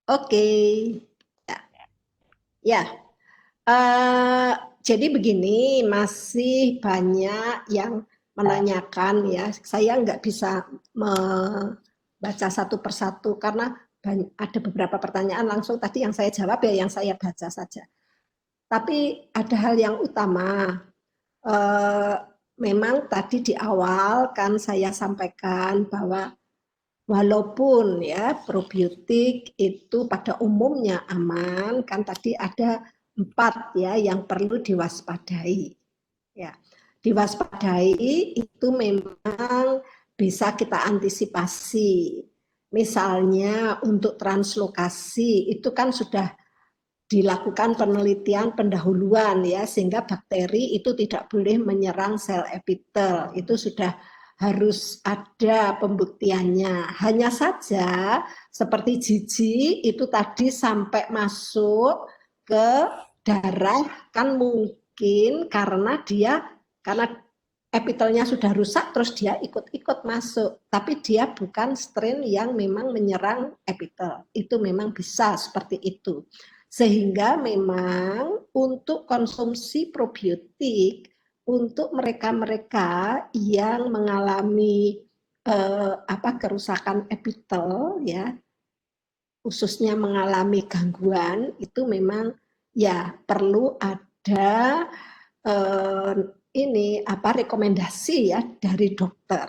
Oke, ya, ya. Jadi begini, masih banyak yang menanyakan ya. Saya nggak bisa membaca satu persatu karena ada beberapa pertanyaan langsung tadi yang saya jawab ya yang saya baca saja. Tapi ada hal yang utama. Eh, Memang tadi di awal kan saya sampaikan bahwa walaupun ya probiotik itu pada umumnya aman, kan tadi ada 4 ya yang perlu diwaspadai. Ya, diwaspadai itu memang bisa kita antisipasi. Misalnya untuk translokasi itu kan sudah dilakukan penelitian pendahuluan ya sehingga bakteri itu tidak boleh menyerang sel epitel. Itu sudah harus ada pembuktiannya. Hanya saja seperti jiji itu tadi sampai masuk ke darah kan mungkin karena epitelnya sudah rusak terus dia ikut-ikut masuk. Tapi dia bukan strain yang memang menyerang epitel. Itu memang bisa seperti itu. Sehingga memang untuk konsumsi probiotik untuk mereka-mereka yang mengalami kerusakan epitel ya, khususnya mengalami gangguan itu memang ya perlu ada eh, rekomendasi ya dari dokter.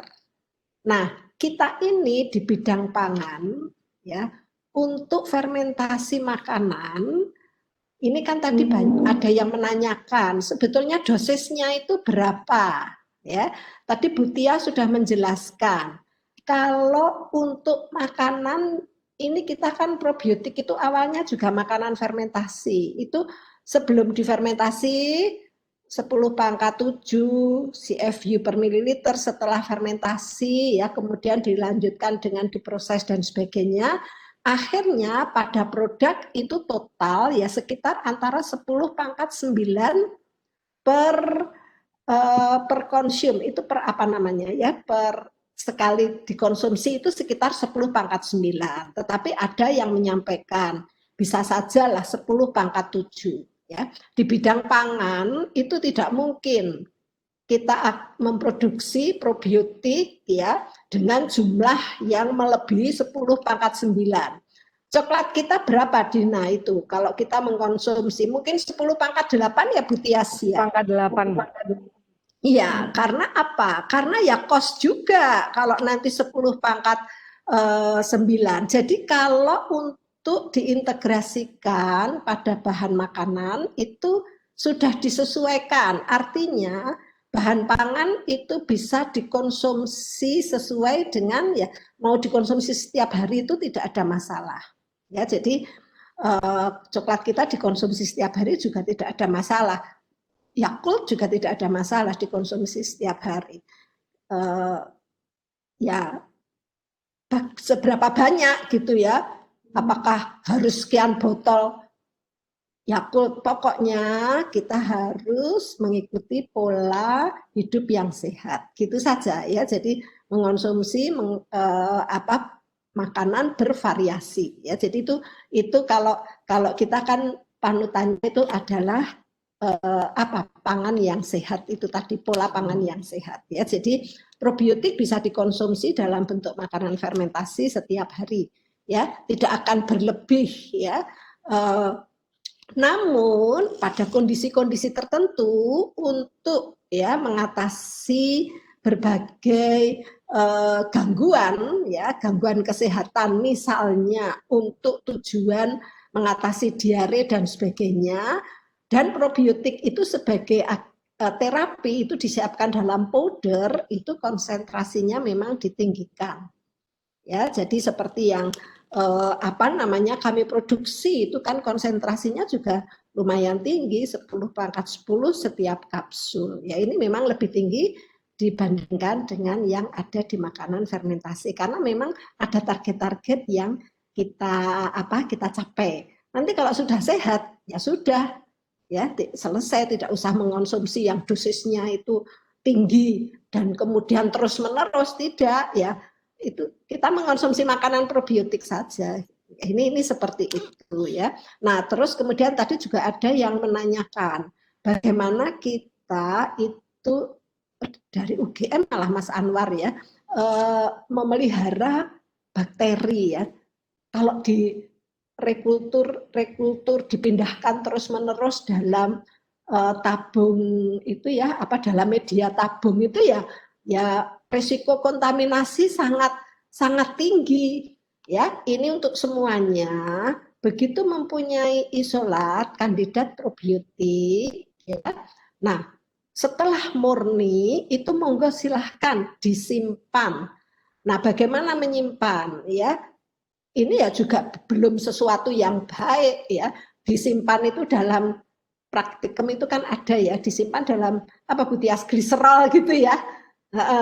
Nah, kita ini di bidang pangan ya untuk fermentasi makanan ini kan tadi ada yang menanyakan sebetulnya dosisnya itu berapa ya. Tadi Bu Tia sudah menjelaskan kalau untuk makanan ini kita kan probiotik itu awalnya juga makanan fermentasi. Itu sebelum difermentasi 10⁻7 CFU per mililiter setelah fermentasi ya kemudian dilanjutkan dengan diproses dan sebagainya. Akhirnya pada produk itu total ya sekitar antara 10⁻9 per per konsum itu per apa namanya ya per sekali dikonsumsi itu sekitar 10⁻9. Tetapi ada yang menyampaikan bisa saja lah 10⁻7 ya. Di bidang pangan itu tidak mungkin kita memproduksi probiotik ya dengan jumlah yang melebihi 10⁻9. Coklat kita berapa Dina itu? Kalau kita mengkonsumsi mungkin 10⁻8 ya Bu Tias ya. Pangkat 8. Iya, karena apa? Karena ya kos juga kalau nanti 10⁻9. Jadi kalau untuk diintegrasikan pada bahan makanan itu sudah disesuaikan. Artinya bahan pangan itu bisa dikonsumsi sesuai dengan ya mau dikonsumsi setiap hari itu tidak ada masalah. Ya, jadi coklat kita dikonsumsi setiap hari juga tidak ada masalah. Yakult juga tidak ada masalah dikonsumsi setiap hari. Ya seberapa banyak gitu ya? Apakah harus sekian botol Yakult? Pokoknya kita harus mengikuti pola hidup yang sehat. Gitu saja ya. Jadi mengonsumsi makanan bervariasi ya. Jadi itu kalau kita kan panutannya itu adalah pangan yang sehat itu tadi pola pangan yang sehat ya. Jadi probiotik bisa dikonsumsi dalam bentuk makanan fermentasi setiap hari ya, tidak akan berlebih ya. Namun pada kondisi-kondisi tertentu untuk ya mengatasi berbagai gangguan ya, gangguan kesehatan misalnya untuk tujuan mengatasi diare dan sebagainya, dan probiotik itu sebagai terapi itu disiapkan dalam powder itu konsentrasinya memang ditinggikan ya. Jadi seperti yang kami produksi itu kan konsentrasinya juga lumayan tinggi 10⁻10 setiap kapsul ya. Ini memang lebih tinggi dibandingkan dengan yang ada di makanan fermentasi karena memang ada target-target yang kita capai. Nanti kalau sudah sehat ya sudah ya selesai, tidak usah mengonsumsi yang dosisnya itu tinggi dan kemudian terus menerus, tidak ya. Itu kita mengonsumsi makanan probiotik saja. Ini seperti itu ya. Nah, terus kemudian tadi juga ada yang menanyakan bagaimana kita itu dari UGM malah Mas Anwar ya, memelihara bakteri ya. Kalau di rekultur dipindahkan terus-menerus dalam tabung itu ya, dalam media tabung itu ya risiko kontaminasi sangat tinggi ya. Ini untuk semuanya. Begitu mempunyai isolat kandidat probiotik ya. Nah, setelah murni itu monggo silahkan disimpan. Nah, bagaimana menyimpan ya? Ini ya juga belum sesuatu yang baik ya. Disimpan itu dalam praktikum itu kan ada ya, disimpan dalam Bu Tias, gliserol gitu ya.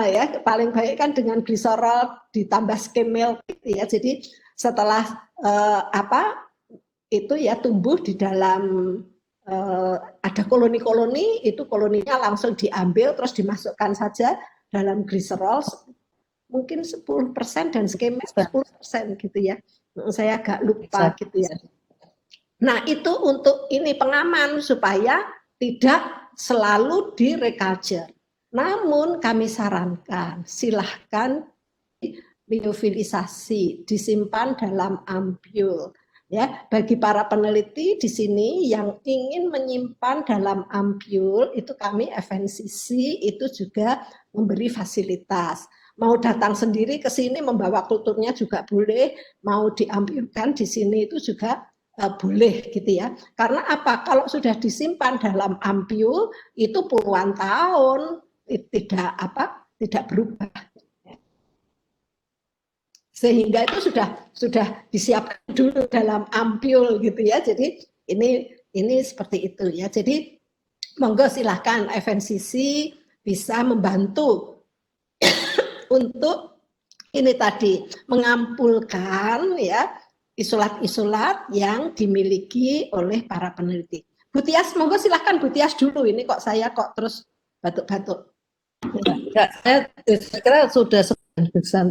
Ya paling baik kan dengan gliserol ditambah skim milk gitu ya. Jadi setelah itu ya tumbuh di dalam ada koloni-koloni, itu koloninya langsung diambil terus dimasukkan saja dalam gliserol mungkin 10% dan skim milk 10% gitu ya. Saya agak lupa gitu ya. Nah, itu untuk ini pengaman supaya tidak selalu di reculture. Namun kami sarankan silahkan liofilisasi, disimpan dalam ampul. Ya, bagi para peneliti di sini yang ingin menyimpan dalam ampul, itu kami FNCC itu juga memberi fasilitas. Mau datang sendiri ke sini membawa kulturnya juga boleh, mau diampulkan di sini itu juga boleh gitu ya. Karena apa? Kalau sudah disimpan dalam ampul itu puluhan tahun tidak berubah. Sehingga itu sudah disiapkan dulu dalam ampul gitu ya. Jadi ini seperti itu ya. Jadi monggo silahkan FNCC bisa membantu untuk ini tadi mengampulkan ya isolat-isolat yang dimiliki oleh para peneliti. Bu Tias, monggo silahkan Bu Tias dulu. Ini kok saya terus batuk-batuk. Ya, saya kira sudah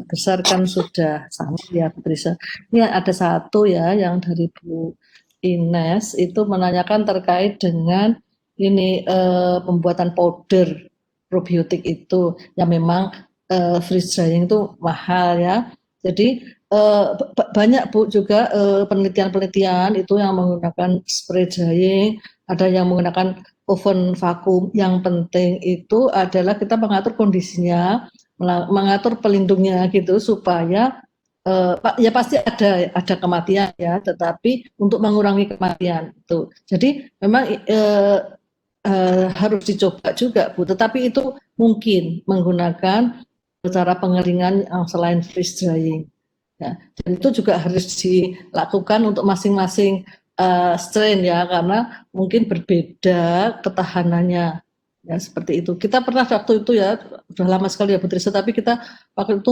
besarkan sudah sama ya Bu Trisa. Ini ada satu ya yang dari Bu Ines itu menanyakan terkait dengan ini pembuatan powder probiotik itu yang memang freeze drying itu mahal ya. Jadi banyak Bu juga penelitian-penelitian itu yang menggunakan spray drying, ada yang menggunakan oven vakum. Yang penting itu adalah kita mengatur kondisinya, mengatur pelindungnya gitu supaya ya pasti ada kematian ya, tetapi untuk mengurangi kematian itu. Jadi memang harus dicoba juga Bu, tetapi itu mungkin menggunakan cara pengeringan yang selain freeze drying. Ya, dan itu juga harus dilakukan untuk masing-masing strain ya, karena mungkin berbeda ketahanannya ya seperti itu. Kita pernah waktu itu ya, sudah lama sekali ya Bu Trisa, tapi kita waktu itu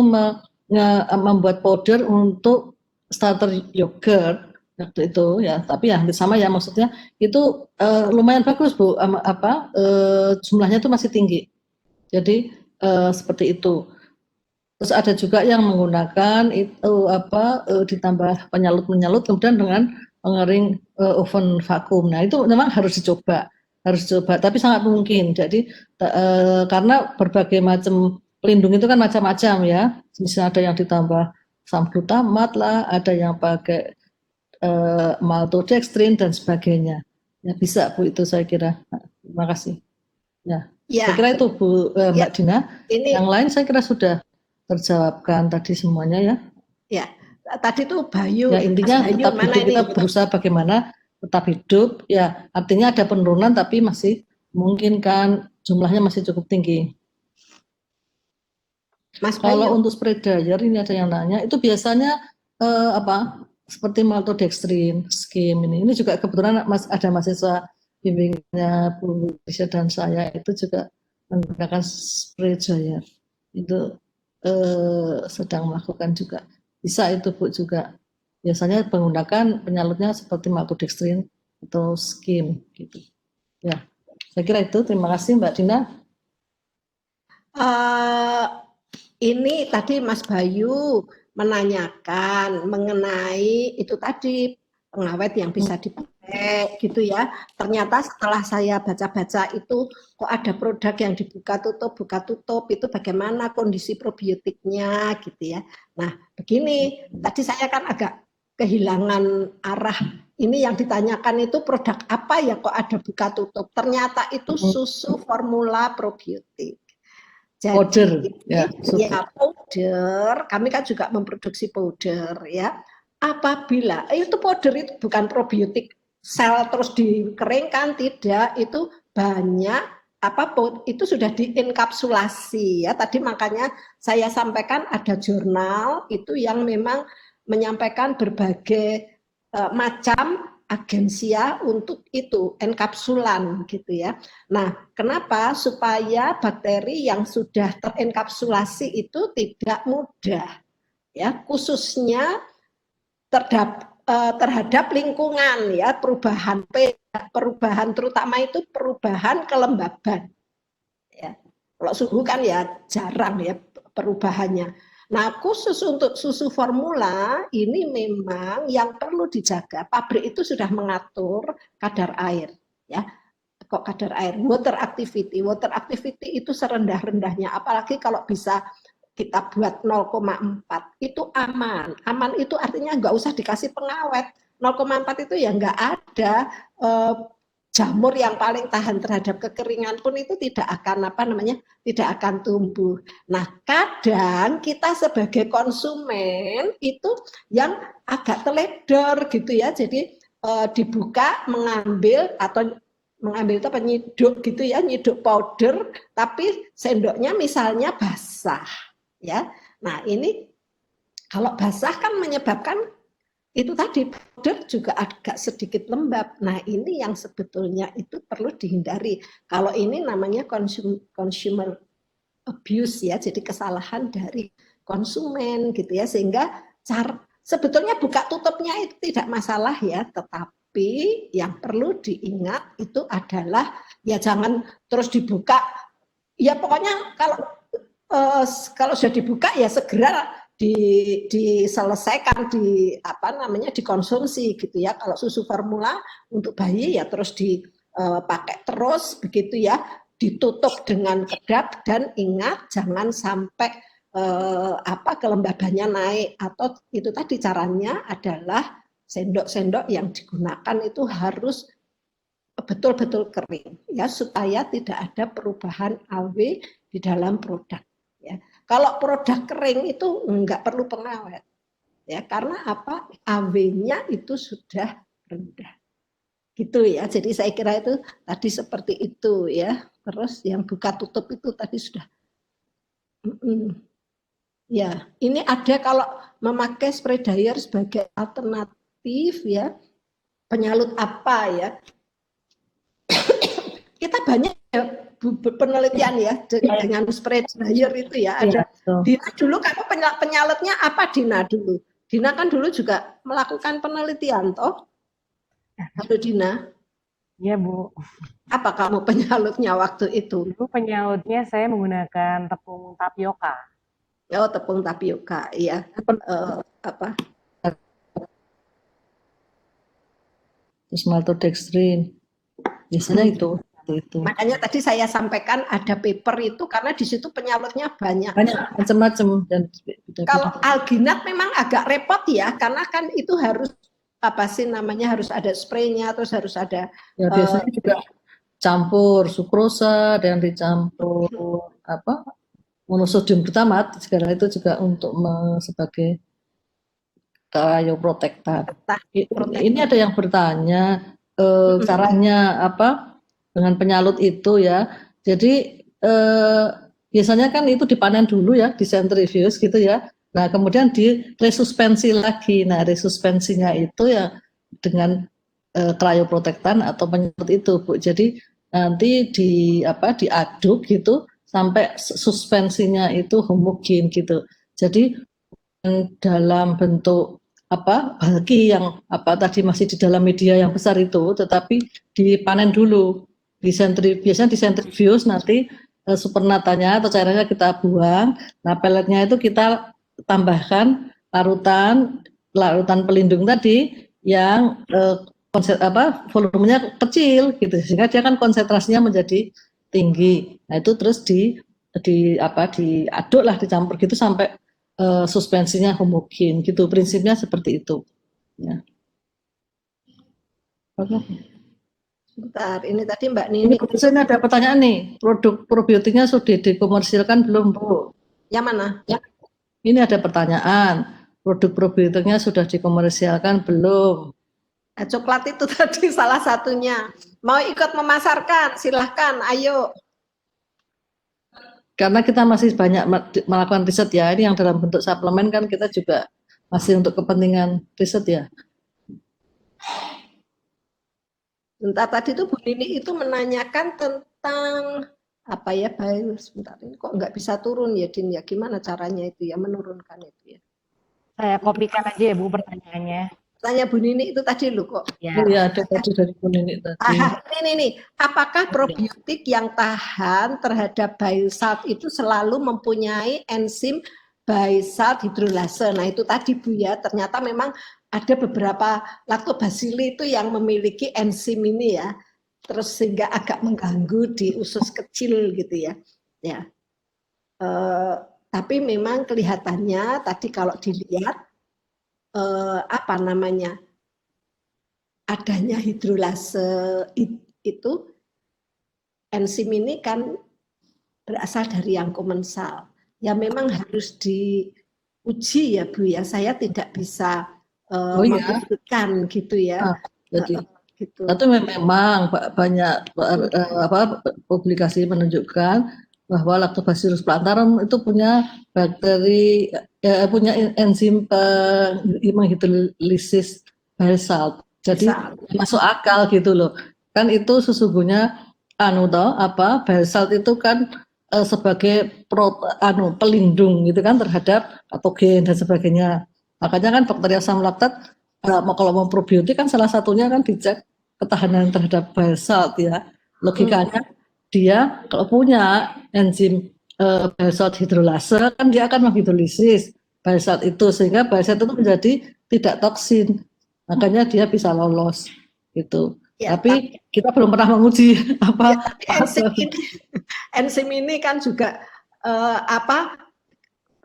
membuat powder untuk starter yogurt waktu itu ya, tapi ya hampir sama ya, maksudnya itu lumayan bagus Bu, jumlahnya itu masih tinggi. Jadi seperti itu. Terus ada juga yang menggunakan itu ditambah penyalut kemudian dengan pengering oven vakum. Nah, itu memang harus dicoba, tapi sangat mungkin. Jadi karena berbagai macam pelindung itu kan macam-macam ya. Misalnya ada yang ditambah samglutamat lah, ada yang pakai maltodextrin dan sebagainya. Ya bisa Bu, itu saya kira. Terima kasih. Ya, saya kira itu Bu Mbak Dina. Yang lain saya kira sudah terjawabkan tadi semuanya ya. Ya, tadi tuh Bayu. Ya intinya Bayu, tetap hidup, kita berusaha bagaimana tetap hidup. Ya artinya ada penurunan tapi masih mungkin kan jumlahnya masih cukup tinggi. Mas Kalau Bayu, untuk spray dryer ini ada yang nanya, itu biasanya seperti maltodextrin, skim ini juga kebetulan ada mahasiswa bimbingnya Bu Risha dan saya itu juga menggunakan spray dryer. Itu sedang melakukan juga. Bisa itu Bu juga. Biasanya menggunakan penyalutnya seperti maltodextrin atau skim gitu. Ya, saya kira itu. Terima kasih Mbak Dina. Ini tadi Mas Bayu menanyakan mengenai itu tadi pengawet yang bisa dipakai gitu ya. Ternyata setelah saya baca-baca itu kok ada produk yang dibuka tutup itu bagaimana kondisi probiotiknya gitu ya. Nah, begini, tadi saya kan agak kehilangan arah. Ini yang ditanyakan itu produk apa ya kok ada buka tutup. Ternyata itu susu formula probiotik. Powder, Jadi ya, ya powder, kami kan juga memproduksi powder ya. Apabila itu powder itu bukan probiotik sel terus dikeringkan, tidak, itu banyak apa itu sudah diinkapsulasi ya. Tadi makanya saya sampaikan ada jurnal itu yang memang menyampaikan berbagai macam agensia untuk itu enkapsulan gitu ya. Nah, kenapa? Supaya bakteri yang sudah terenkapsulasi itu tidak mudah ya, khususnya terhadap lingkungan ya, perubahan terutama itu perubahan kelembaban ya. Kalau suhu kan ya jarang ya perubahannya. Nah, khusus untuk susu formula ini memang yang perlu dijaga. Pabrik itu sudah mengatur kadar air ya. Kok kadar air, water activity itu serendah-rendahnya, apalagi kalau bisa kita buat 0,4 itu aman. Aman itu artinya nggak usah dikasih pengawet. 0,4 itu ya nggak ada jamur yang paling tahan terhadap kekeringan pun itu tidak akan tidak akan tumbuh. Nah, kadang kita sebagai konsumen itu yang agak teledor gitu ya. Jadi dibuka mengambil itu penyiduk gitu ya, nyiduk powder tapi sendoknya misalnya basah ya. Nah, ini kalau basah kan menyebabkan itu tadi powder juga agak sedikit lembab. Nah, ini yang sebetulnya itu perlu dihindari. Kalau ini namanya consumer abuse ya, jadi kesalahan dari konsumen gitu ya, sehingga sebetulnya buka tutupnya itu tidak masalah ya, tetapi yang perlu diingat itu adalah ya jangan terus dibuka. Ya pokoknya kalau sudah dibuka ya segera diselesaikan dikonsumsi gitu ya. Kalau susu formula untuk bayi ya terus dipakai terus begitu ya, ditutup dengan kedap dan ingat jangan sampai kelembabannya naik, atau itu tadi caranya adalah sendok-sendok yang digunakan itu harus betul-betul kering ya, supaya tidak ada perubahan AW di dalam produk ya. Kalau produk kering itu enggak perlu pengawet ya, karena apa? AW-nya itu sudah rendah. Gitu ya. Jadi saya kira itu tadi seperti itu ya. Terus yang buka tutup itu tadi sudah. Ya, ini ada kalau memakai spray dryer sebagai alternatif ya. Penyalut apa ya? Kita banyak ya penelitian ya dengan spray dryer itu ya. Ada Dina dulu kamu penyalutnya apa Dina dulu? Dina kan dulu juga melakukan penelitian toh? Halo Dina. Iya Bu. Apa kamu penyalutnya waktu itu? Dulu penyalutnya saya menggunakan tepung tapioka. Oh, tepung tapioka, iya. Apa? Terus maltodextrin. Biasanya itu. Makanya tadi saya sampaikan ada paper itu karena di situ penyalutnya banyak. Banyak macam-macam. Dan kalau alginat memang agak repot ya, karena kan itu harus harus ada spraynya, terus harus ada. Ya biasanya juga campur sukrosa dan dicampur monosodium glutamat, segala itu juga untuk sebagai cryoprotectant. Ini ada yang bertanya caranya dengan penyalut itu ya. Jadi biasanya kan itu dipanen dulu ya, di centrifuge gitu ya. Nah kemudian diresuspensi lagi. Nah resuspensinya itu ya dengan cryoprotectant atau penyalut itu Bu. Jadi nanti diaduk gitu sampai suspensinya itu homogen gitu. Jadi dalam bentuk bulky yang tadi masih di dalam media yang besar itu, tetapi dipanen dulu biasanya di centrifuge, nanti supernatanya atau cairannya kita buang. Nah pelletnya itu kita tambahkan larutan pelindung tadi yang volumenya kecil gitu, sehingga dia kan konsentrasinya menjadi tinggi. Nah itu terus diaduk lah, dicampur gitu sampai suspensinya homogen gitu. Prinsipnya seperti itu. Ya. Oke. Bentar, ini tadi Mbak Ini Nini. ini ada pertanyaan nih, produk probiotiknya sudah dikomersilkan belum, Bu? Yang mana? Ya. Ini ada pertanyaan, produk probiotiknya sudah dikomersilkan belum? Nah, coklat itu tadi salah satunya. Mau ikut memasarkan, silahkan, ayo. Karena kita masih banyak melakukan riset ya, ini yang dalam bentuk suplemen kan kita juga masih untuk kepentingan riset ya. Bentar, tadi itu Bu Nini itu menanyakan tentang apa ya, baik, sebentar ini kok nggak bisa turun ya Din ya, gimana caranya itu ya menurunkan itu ya. Saya kopikan aja ya Bu pertanyaannya. Tanya Bu Nini itu tadi loh kok. Ya. Iya, ada tadi dari Bu Nini tadi. Ini, apakah probiotik yang tahan terhadap bile salt itu selalu mempunyai enzim bile salt hidrolase? Nah itu tadi Bu ya, ternyata memang ada beberapa lactobacilli itu yang memiliki enzim ini ya, terus sehingga agak mengganggu di usus kecil gitu ya. Ya, tapi memang kelihatannya tadi kalau dilihat apa namanya, adanya hidrolase itu, enzim ini kan berasal dari yang komensal. Ya memang harus diuji ya Bu ya. Saya tidak bisa membuktikan gitu ya. Jadi gitu. itu memang banyak publikasi menunjukkan bahwa Lactobacillus plantarum itu punya bakteri, punya enzim menghidrolisis bile salt. Jadi masuk akal gitu loh. Kan itu sesungguhnya bile salt itu kan sebagai pelindung gitu kan terhadap patogen dan sebagainya. Makanya kan bakteri asam laktat kalau mau probiotik kan salah satunya kan dicek ketahanan terhadap bile salt ya. Logikanya dia kalau punya enzim bile salt hidrolase kan dia akan menghidrolisis bile salt itu sehingga bile salt itu menjadi tidak toksin. Makanya dia bisa lolos gitu. Ya, tapi kita belum pernah menguji apa enzim ini kan juga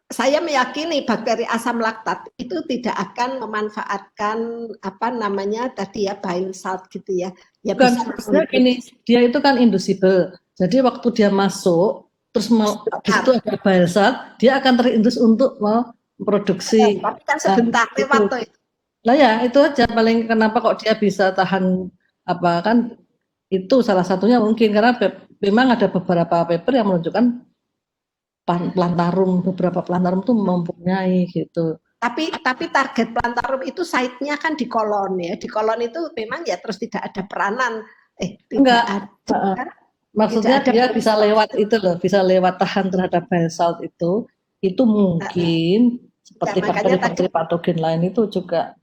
saya meyakini bakteri asam laktat itu tidak akan memanfaatkan apa namanya tadi ya bile salt gitu ya. Ya bukan, gini, dia itu kan inducible. Jadi waktu dia masuk terus habis itu ada bile salt, dia akan terindus untuk memproduksi. Tapi kan sebentar lewat tuh. Lah ya, itu aja paling kenapa kok dia bisa tahan apa kan itu salah satunya mungkin karena memang ada beberapa paper yang menunjukkan plantarum, beberapa plantarum itu mempunyai gitu. Tapi target plantarum itu site-nya kan di kolon ya. Di kolon itu memang ya terus tidak ada peranan. Enggak. Maksudnya dia bisa lewat itu loh, bisa lewat tahan terhadap bile salt itu mungkin seperti bakteri patogen lain itu juga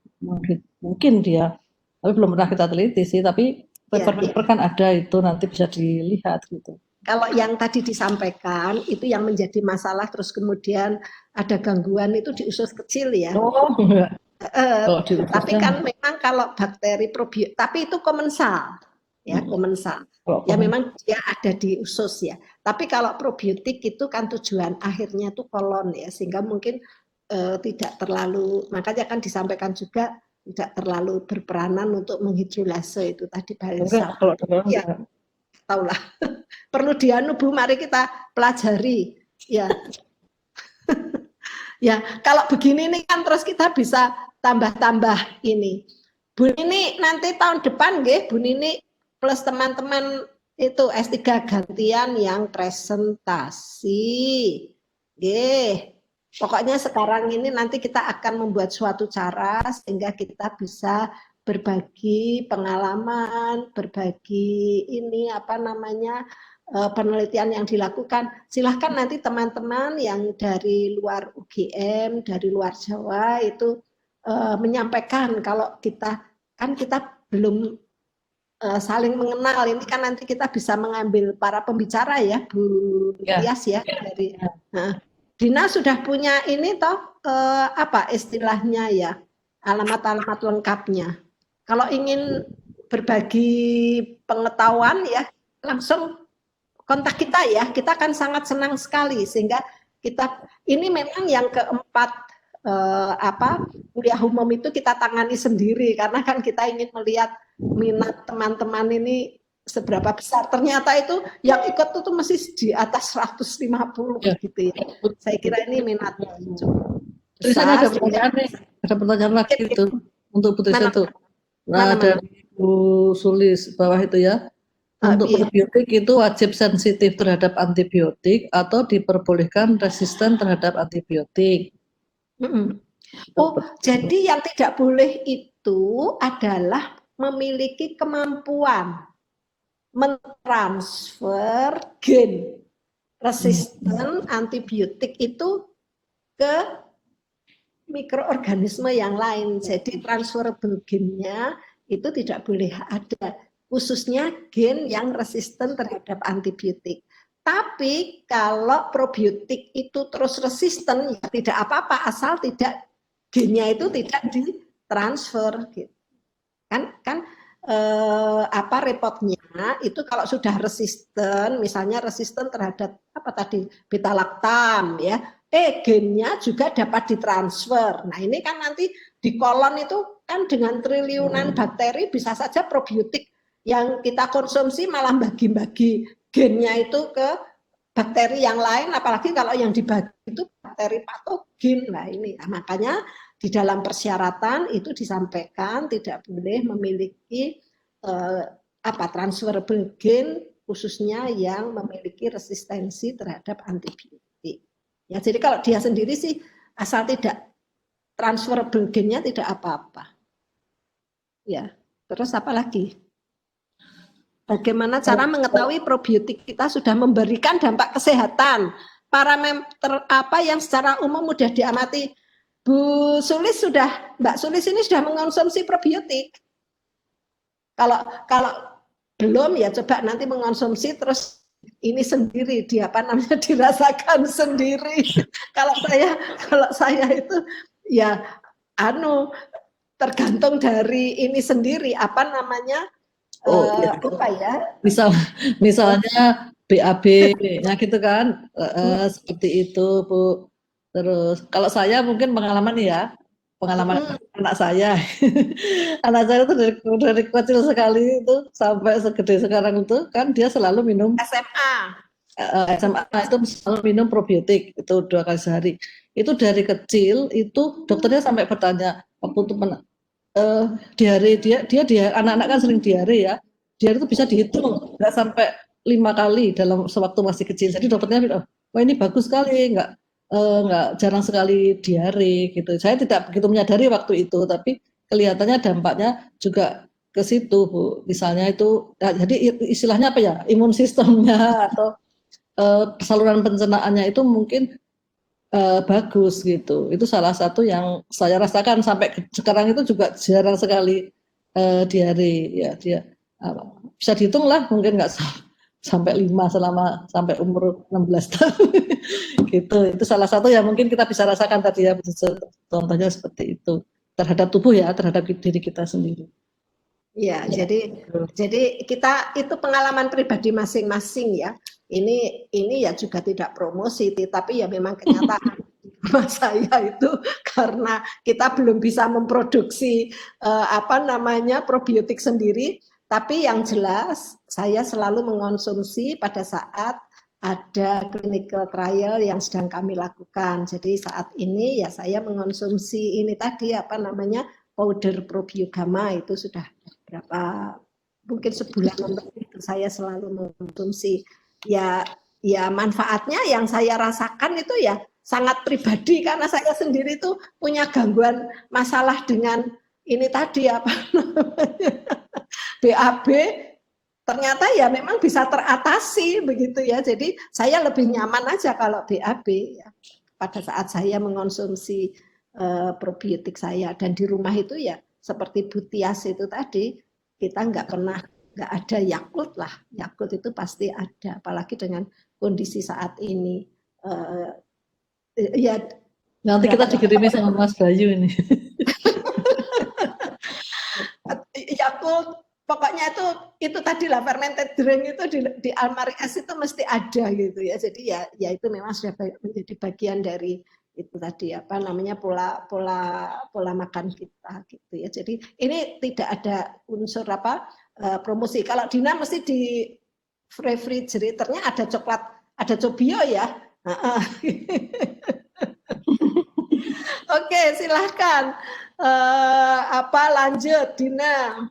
mungkin dia. Tapi belum pernah kita teliti sih, tapi paper kan ada itu nanti bisa dilihat gitu. Kalau yang tadi disampaikan itu yang menjadi masalah terus kemudian ada gangguan itu di usus kecil ya. Tapi kan memang kalau bakteri probiotik, tapi itu komensal ya, komensal. Ya memang dia ada di usus ya. Tapi kalau probiotik itu kan tujuan akhirnya itu kolon ya, sehingga mungkin tidak terlalu, makanya kan disampaikan juga tidak terlalu berperanan untuk menghidrolase itu tadi bile salt. Ya, taulah. Perlu dianu Bu, mari kita pelajari ya. Ya, kalau begini nih kan terus kita bisa tambah-tambah ini. Bu Nini nanti tahun depan nggih, Bu Nini plus teman-teman itu S3 gantian yang presentasi. Nggih. Pokoknya sekarang ini nanti kita akan membuat suatu cara sehingga kita bisa berbagi pengalaman, berbagi ini apa namanya penelitian yang dilakukan. Silahkan nanti teman-teman yang dari luar UGM, dari luar Jawa itu menyampaikan kalau kita kan kita belum saling mengenal. Ini kan nanti kita bisa mengambil para pembicara ya, Bu Tias ya dari. Dina sudah punya ini toh apa istilahnya ya, alamat-alamat lengkapnya. Kalau ingin berbagi pengetahuan ya, langsung kontak kita ya, kita akan sangat senang sekali sehingga kita ini memang yang keempat kuliah umum itu kita tangani sendiri karena kan kita ingin melihat minat teman-teman ini seberapa besar. Ternyata itu yang ikut itu masih di atas 150 Ya. gitu ya. Saya kira ini minatnya cukup Terus ada besar. pertanyaan nih, ada pertanyaan lagi itu untuk Putri Mana? Setu. Nah, Mana? dari Bu Sulis bawah itu ya. Untuk Iya. probiotik itu wajib sensitif terhadap antibiotik atau diperbolehkan resisten terhadap antibiotik. Oh, jadi yang tidak boleh itu adalah memiliki kemampuan mentransfer gen resisten antibiotik itu ke mikroorganisme yang lain. Jadi transferable gennya itu tidak boleh ada, khususnya gen yang resisten terhadap antibiotik. Tapi kalau probiotik itu terus resisten, ya tidak apa-apa asal tidak gennya itu tidak ditransfer. Gitu. Kan apa repotnya itu kalau sudah resisten, misalnya resisten terhadap apa tadi beta lactam ya, gennya juga dapat ditransfer. Nah ini kan nanti di kolon itu kan dengan triliunan bakteri bisa saja probiotik yang kita konsumsi malah bagi-bagi gennya itu ke bakteri yang lain, apalagi kalau yang dibagi itu bakteri patogen. Nah ini makanya di dalam persyaratan itu disampaikan tidak boleh memiliki transferable gen khususnya yang memiliki resistensi terhadap antibiotik. Ya, jadi kalau dia sendiri sih asal tidak transferable gennya tidak apa-apa. Ya, terus apa lagi? Bagaimana cara mengetahui probiotik kita sudah memberikan dampak kesehatan? Parameter apa yang secara umum mudah diamati? Bu Sulis Mbak Sulis ini sudah mengonsumsi probiotik. Kalau belum ya coba nanti mengonsumsi terus ini sendiri dirasakan sendiri. kalau saya itu ya tergantung dari ini sendiri apa namanya apa ya? Misalnya BAB, nah gitu kan, seperti itu Bu. Terus kalau saya mungkin pengalaman anak saya, anak saya itu dari kecil sekali itu sampai segede sekarang itu kan dia selalu minum SMA itu selalu minum probiotik itu 2 kali sehari. Itu dari kecil itu dokternya sampai bertanya waktu itu diare dia anak-anak kan sering diare ya, diare itu bisa dihitung nggak sampai 5 kali dalam sewaktu masih kecil. Jadi dokternya bilang, wah ini bagus sekali, nggak jarang sekali diare gitu. Saya tidak begitu menyadari waktu itu, tapi kelihatannya dampaknya juga ke situ Bu. Misalnya itu, jadi istilahnya apa ya, imun sistemnya atau saluran pencernaannya itu mungkin bagus gitu. Itu salah satu yang saya rasakan sampai sekarang itu juga jarang sekali diare ya dia bisa dihitung lah mungkin nggak sampai 5 selama sampai umur 16 tahun gitu. Itu salah satu yang mungkin kita bisa rasakan tadi ya, contohnya seperti itu terhadap tubuh ya, terhadap diri kita sendiri. Ya, jadi kita itu pengalaman pribadi masing-masing ya. Ini ya juga tidak promosi, tapi ya memang kenyataan rumah saya itu karena kita belum bisa memproduksi probiotik sendiri, tapi yang jelas saya selalu mengonsumsi pada saat ada clinical trial yang sedang kami lakukan. Jadi saat ini ya saya mengonsumsi ini tadi powder probiogama itu sudah berapa mungkin sebulan itu saya selalu mengkonsumsi ya manfaatnya yang saya rasakan itu ya sangat pribadi karena saya sendiri itu punya gangguan masalah dengan ini tadi BAB ternyata ya memang bisa teratasi begitu ya, jadi saya lebih nyaman aja kalau BAB ya pada saat saya mengonsumsi probiotik saya. Dan di rumah itu ya seperti Butias itu tadi kita nggak ada Yakult lah, Yakult itu pasti ada apalagi dengan kondisi saat ini ya Nanti kita dikirimi sama Mas Bayu ini. Yakult, pokoknya itu tadi lah fermented drink itu di Almari Es itu mesti ada gitu ya. Jadi ya itu memang sudah menjadi bagian dari itu tadi apa namanya pola makan kita gitu ya. Jadi ini tidak ada unsur apa promosi. Kalau Dina mesti di refrigeratornya ada coklat, ada Cobio ya. Oke, silahkan. Lanjut Dina.